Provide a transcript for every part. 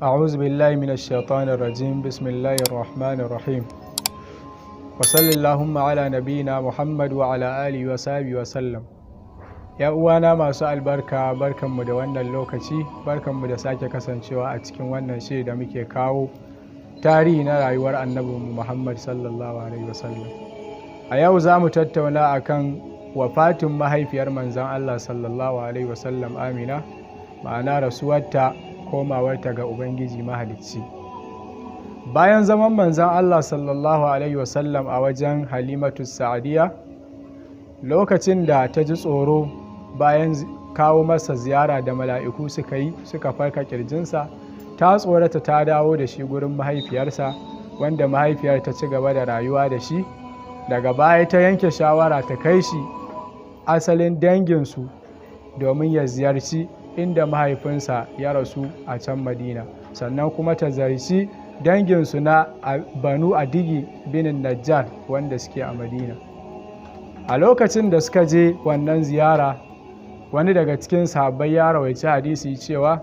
أعوذ بالله من الشيطان الرجيم بسم الله الرحمن الرحيم وصلى اللهم على نبينا محمد وعلى آله وصحبه وسلم. Ya uwana masu albarka, barkanmu da wannan lokaci, barkanmu da sake kasancewa a cikin wannan shiri da muke kawo tarihi na rayuwar annabinmu Muhammad sallallahu alaihi wasallam. A yau za mu tattauna akan wafatin mahaifiyar manzon Allah sallallahu alaihi wasallam Amina, ma'ana rasuwarta, komawarta ga Ubangiji Mahalicci. Bayan zaman manzon Allah sallallahu alaihi wasallam a wajen Halimatu Sa'adiyya, lokacin da ta ji tsoro bayan kawo masa ziyara da mala'iku suka farka kirjinsa, ta tsorata ta dawo da shi gurin mahaifiyarsa, wanda mahaifiyar ta ci gaba da rayuwa da shi. Daga baya ta yanke shawara ta kai shi asalin danginsu domin ya ziyarci inda mahaifinsa ya rasu a can Madina, sannan kuma ta zarci danginsu na Banu Adigi binin Najjar wanda suke a Madina. A lokacin da suka je wannan ziyara, wani daga cikin sahabbai ya rawaici hadisi cewa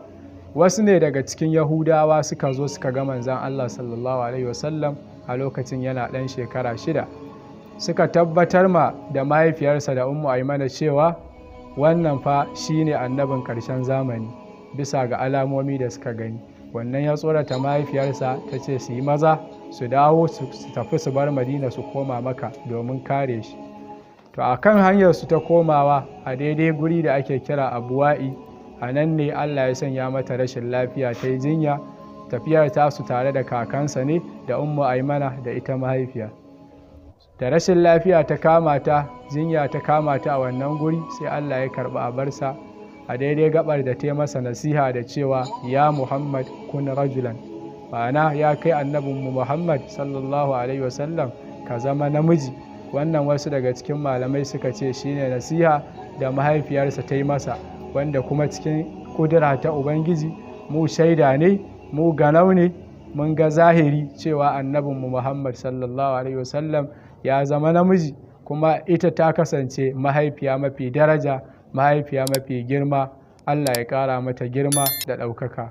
wasu ne daga cikin Yahudawa suka zo suka ga manzon Allah sallallahu alaihi wasallam a lokacin yana ɗan shekara 6, suka tabbatar ma da mahaifiyarsa da Ummu Aimana cewa wannan fa shine annabin ƙarshen zamani bisa ga alamomi da suka gani. Wannan ya tsorata mahaifiyarsa, ta ce su yi maza su dawo su tafi su bar Madina su koma Makka domin kare shi. To a kan hanyar su ta komawa a daidai guri da ake kira Abuwa'i, a nan ne Allah ya sanya mata rashin lafiya ta yi jinya. Tafiyar tasu tare da kakansa ne da Ummu Aimana da ita mahaifiya. Da rashin lafiya ta kama ta, jinya ta kama ta a wannan guri, sai Allah ya karɓi abarsa a daidai gabar da ta masa nasiha da cewa ya Muhammad kun rajulan, ma'ana ya kai annabinmu Muhammad sallallahu alaihi wasallam ka zama namiji. Wannan wasu daga cikin malamai suka ce shine nasiha da mahaifiyarsa ta yi masa, wanda kuma cikin kudura ta Ubangiji mu shaida ne, mu ganau ne, mun ga zahiri cewa annabinmu Muhammad sallallahu alaihi wasallam ya zama namiji, kuma ita ta kasance mahaifiya mafi daraja, mahaifiya mafi girma. Allah ya ƙara mata girma da ɗaukaka.